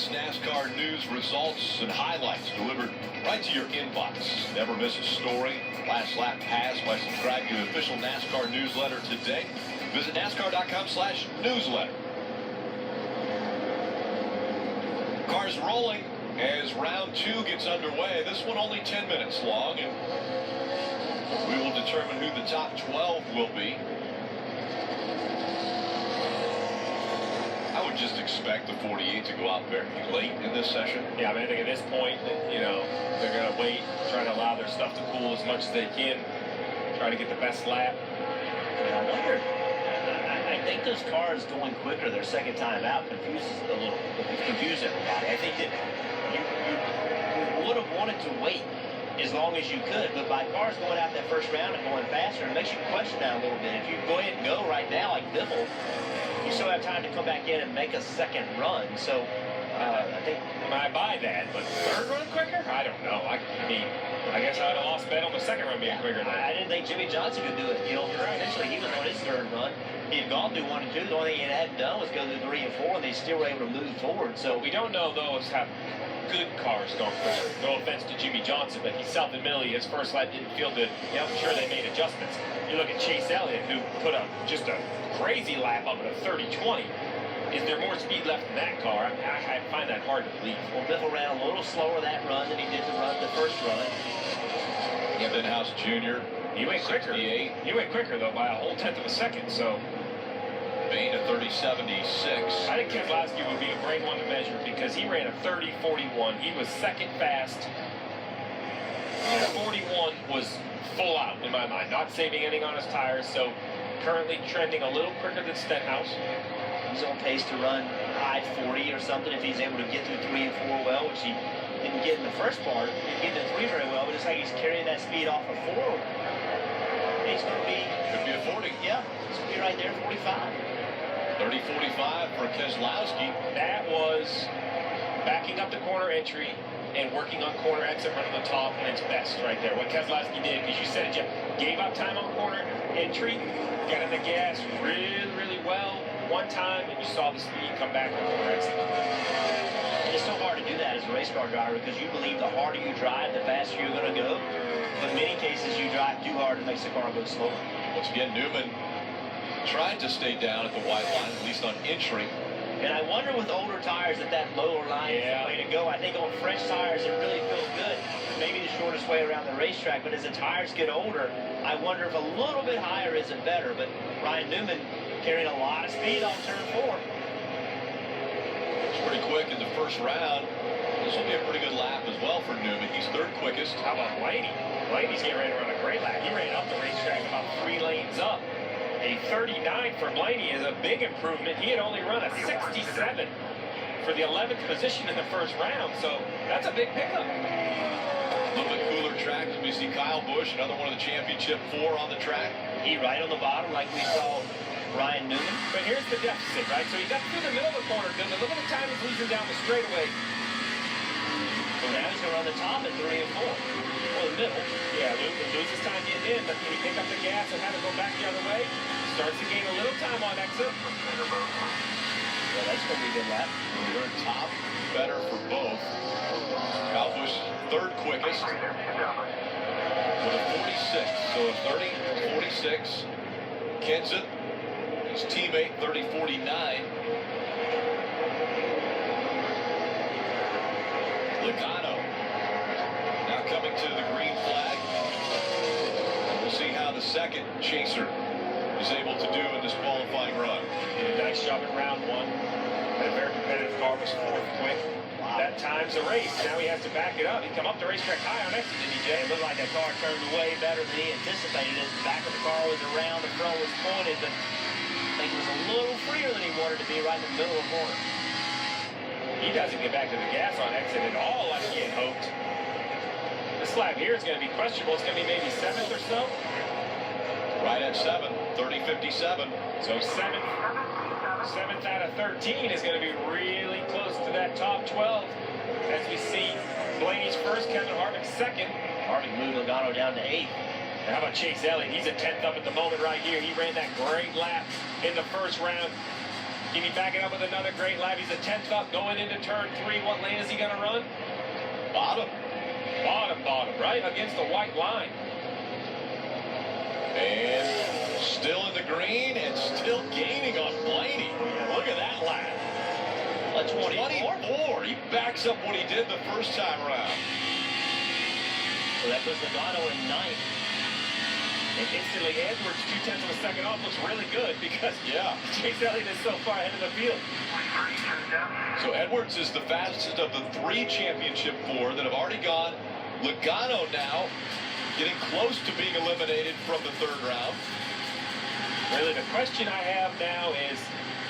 latest NASCAR news, results, and highlights delivered right to your inbox. Never miss a story. Last lap pass by subscribing to the official NASCAR newsletter today. Visit NASCAR.com/newsletter. Cars rolling as round 2 gets underway. This one only 10 minutes long, and we will determine who the top 12 will be. I would just expect the 48 to go out very late in this session. Yeah, I mean, I think at this point, you know, they're going to wait, try to allow their stuff to cool as much as they can, try to get the best lap. I wonder, I think those cars going quicker their second time out confuses everybody. I think that you would have wanted to wait as long as you could, but by cars going out that first round and going faster, it makes you question that a little bit. If you go ahead and go right now like Biffle, you still have time to come back in and make a second run. So I think I buy that, but third run quicker? I don't know. I mean, I guess I would have lost bet on the second run being quicker. I didn't think Jimmy Johnson could do it. You know, essentially he was on his third run. He had gone through 1 and 2. The only thing he hadn't done was go through 3 and 4, and they still were able to move forward. So we don't know those have good cars going quicker. No offense to Jimmy Johnson, but he self-admittedly his first lap didn't feel good. Yeah, I'm sure they made adjustments. You look at Chase Elliott, who put up just a crazy lap up at a 30-20. Is there more speed left in that car? I find that hard to believe. Well, Biffle ran a little slower that run than he did the first run. Yeah, Benhouse Jr. He went quicker. He went quicker, though, by a whole 1/10 of a second, so. Bain a 30.76. I think Keselowski would be a great one to measure because he ran a 30.41. He was second fast. 41 was full out in my mind, not saving anything on his tires, so currently trending a little quicker than Stenhouse. He's on pace to run high 40 or something if he's able to get through 3 and 4 well, which he didn't get in the first part. He didn't get into 3 very well, but it's like he's carrying that speed off of 4. He's going to be... Could be a 40. Yeah, he's going to be right there, 45. 30.45 for Keselowski. That was backing up the corner entry and working on corner exit, running the top, and it's best right there. What Keselowski did, because you said it, Jeff, gave up time on corner entry, got in the gas really, really well one time, and you saw the speed come back on corner exit. It's so hard to do that as a race car driver because you believe the harder you drive, the faster you're going to go. But in many cases, you drive too hard, it makes the car go slower. Once again, Newman tried to stay down at the white line, at least on entry. And I wonder with older tires if that lower line is the way to go. I think on fresh tires, it really feels good. Maybe the shortest way around the racetrack, but as the tires get older, I wonder if a little bit higher isn't better. But Ryan Newman carrying a lot of speed on turn 4. It's pretty quick in the first round. This will be a pretty good lap as well for Newman. He's third quickest. How about Blaney? Blaney's getting ready to run a great lap. He ran up the racetrack about 3 lanes up. A 39 for Blaney is a big improvement. He had only run a 67 for the 11th position in the first round, so that's a big pickup. A little bit cooler track as we see Kyle Busch, another one of the championship 4 on the track. He right on the bottom like we saw Ryan Newman. But here's the deficit, right? So he got through the middle of the corner, good. Look at the time he's losing down the straightaway. So now he's going to run the top at 3 and 4. Or the middle. Yeah, loses time getting in, but can he pick up the gas and have it go back the other way? Starts to gain a little time on exit. Yeah, that's going to be a good lap. Third top, better for both. Kyle Busch, third quickest with a 46. So a 30-46. Kenseth, his teammate, 30-49. Logano now coming to the green flag. And we'll see how the second chaser is able to do in this qualifying run. Did a nice job in round 1. That very competitive car was 4th quick. Wow. That time's a race. Now he has to back it up. He come up the racetrack high on exit, didn't he, Jay? It looked like that car turned way better than he anticipated. The back of the car was around, the front was pointed, but I think it was a little freer than he wanted to be right in the middle of the corner. He doesn't get back to the gas on exit at all like he had hoped. This lap here is going to be questionable. It's going to be maybe 7th or so. Right at 7, 30-57. So 7th out of 13 is going to be really close to that top 12. As we see Blaney's first, Kevin Harvick second. Harvick moved Logano down to 8th. And how about Chase Elliott? He's a 10th up at the moment right here. He ran that great lap in the first round. Can he back it up with another great lap? He's a 10th up going into turn 3. What lane is he going to run? Bottom. Bottom, right against the white line. And still in the green and still gaining on Blaney. Look at that lap. 24. He backs up what he did the first time around. So that puts Logano in 9th. And instantly Edwards, 0.2 of a second off, looks really good because Chase Elliott is so far ahead of the field. So Edwards is the fastest of the 3 championship 4 that have already gone. Logano now getting close to being eliminated from the 3rd round. Really, the question I have now is,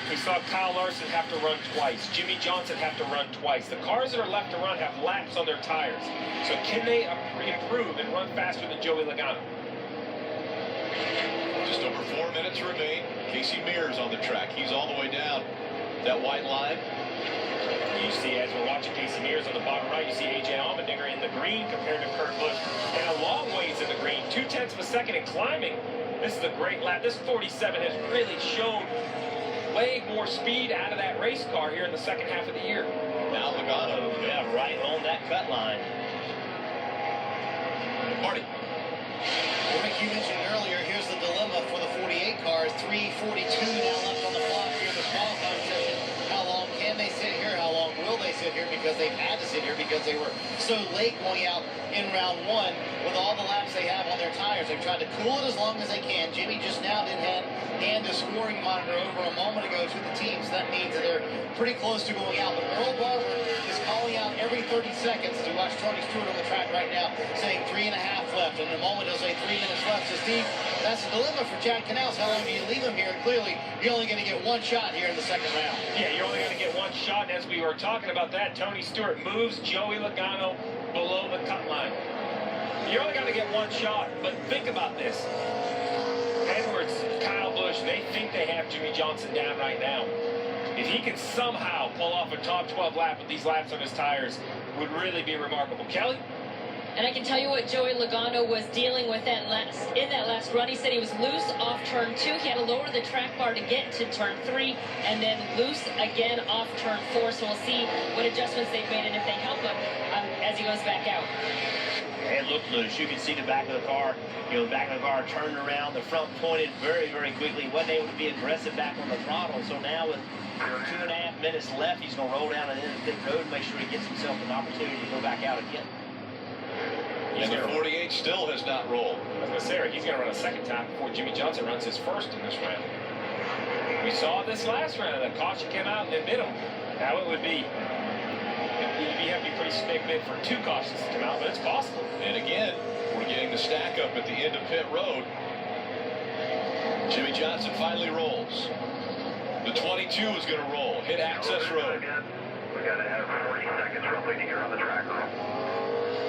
we saw Kyle Larson have to run twice. Jimmy Johnson have to run twice. The cars that are left to run have laps on their tires. So can they improve and run faster than Joey Logano? Just over 4 minutes remain. Casey Mears on the track. He's all the way down that white line. You see, as we're watching Casey Mears on the bottom right, you see A.J. Allmendinger in the green compared to Kurt Busch. And a long ways in the green, 0.2 of a second and climbing. This is a great lap. This 47 has really shown way more speed out of that race car here in the second half of the year. Now Logano, right on that cut line. Marty. Well, Rick, you mentioned earlier, here's the dilemma for the 48 cars. 3:42 now left on the clock here in this qualifying session. How long can they sit here? How long will they sit here? Because they've had to sit here because they were so late going out in round 1 with all the laps they have on their tires. They've tried to cool it as long as they can. Jimmy just now did hand the scoring monitor over a moment ago to the team, so that means that they're pretty close to going out. But Earl Barber is calling out every 30 seconds to watch Tony Stewart on the track right now, saying 3.5 left. And in a moment, he'll say 3 minutes left. So, Steve, that's the dilemma for Chad Canals. How long do you leave him here? And clearly, you're only going to get 1 shot here in the second round. Yeah, you're only going to get 1 shot. And as we were talking about that, Tony Stewart moves Joey Logano below the cut line. You're only going to get 1 shot, but think about this. Edwards, Kyle Busch, they think they have Jimmy Johnson down right now. If he can somehow pull off a top 12 lap with these laps on his tires, would really be remarkable. Kelly? And I can tell you what Joey Logano was dealing with in that last run. He said he was loose off turn 2. He had to lower the track bar to get to turn 3, and then loose again off turn 4. So we'll see what adjustments they've made and if they help him as he goes back out. It looked loose. You can see the back of the car. The back of the car turned around. The front pointed very, very quickly. Wasn't able to be aggressive back on the throttle. So now with 2.5 minutes left, he's going to roll down the end of the pit road and make sure he gets himself an opportunity to go back out again. And the 48 still has not rolled. I was going to say, he's going to run a second time before Jimmy Johnson runs his first in this round. We saw this last round. The caution came out and they bit him. Now it would be... You have to be pretty snake bit for 2 cautions to come out, but it's possible. And again, we're getting the stack up at the end of pit road. Jimmy Johnson finally rolls. The 22 is going to roll. Hit access road. We got to have 40 seconds roughly to get on the track.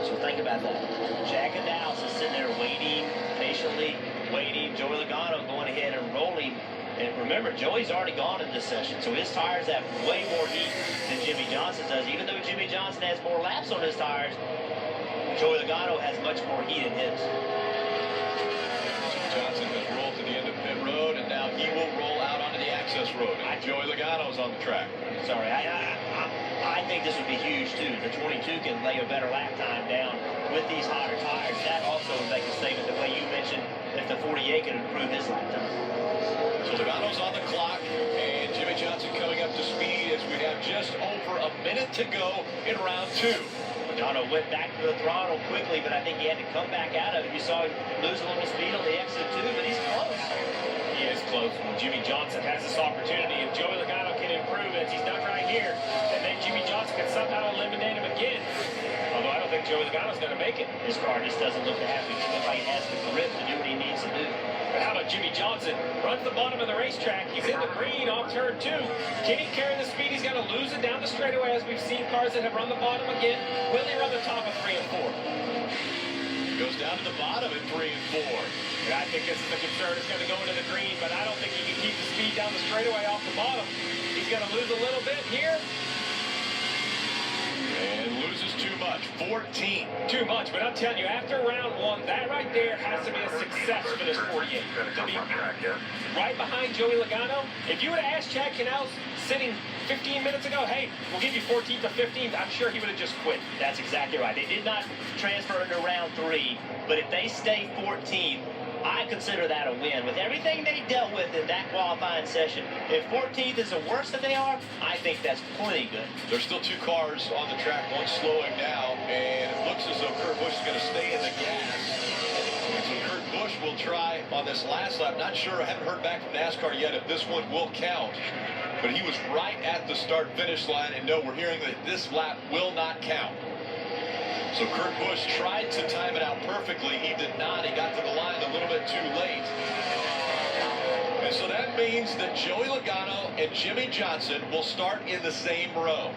So think about that. Jack and Dallas is sitting there waiting, patiently waiting. Joey Logano going ahead and rolling. And remember, Joey's already gone in this session, so his tires have way more heat than Jimmy Johnson does. Even though Jimmy Johnson has more laps on his tires, Joey Logano has much more heat in his. Johnson has rolled to the end of pit road, and now he will roll out onto the access road. And Joey Logano's on the track. Sorry, I think this would be huge, too. The 22 can lay a better lap time down with these hotter tires. That also would make a statement the way you mentioned if the 48 can improve his lap time. So Logano's on the clock, and Jimmy Johnson coming up to speed as we have just over a minute to go in round 2. Logano went back to the throttle quickly, but I think he had to come back out of it. You saw him lose a little speed on the exit 2, but he's close. He is close. When Jimmy Johnson has this opportunity, if Joey Logano can improve as he's done right here, and then Jimmy Johnson can somehow eliminate him again. Although I don't think Joey Logano's going to make it. His car just doesn't look happy. He looks like he has the grip to do what he needs to do. But how about Jimmy Johnson? Runs the bottom of the racetrack. He's in the green off turn 2. Can he carry the speed? He's going to lose it down the straightaway, as we've seen cars that have run the bottom again. Will he run the top of 3 and 4? Goes down to the bottom at 3 and 4. And I think this is the concern. It's going to go into the green, but I don't think he can keep the speed down the straightaway off the bottom. He's going to lose a little bit here. And loses too much. much. 14. Too much, but I'm telling you, after round one, that right there has to be a success for this 48. To be right behind Joey Logano. If you would have asked Chad Canals sitting 15 minutes ago, hey, we'll give you 14th to 15th, I'm sure he would have just quit. That's exactly right. They did not transfer into round 3, but if they stay 14th, I consider that a win. With everything they dealt with in that qualifying session, if 14th is the worst that they are, I think that's plenty good. There's still 2 cars on the track, one slowing now, and it looks as though Kurt Busch is going to stay in the gas. And so Kurt Busch will try on this last lap. Not sure, I haven't heard back from NASCAR yet if this one will count. But he was right at the start-finish line, and no, we're hearing that this lap will not count. So Kurt Busch tried to time it out perfectly. He did not. He got to the line a little bit too late. And so that means that Joey Logano and Jimmy Johnson will start in the same row.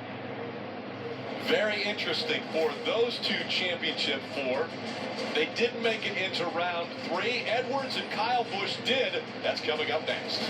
Very interesting for those 2 championship 4. They didn't make it into round 3. Edwards and Kyle Busch did. That's coming up next.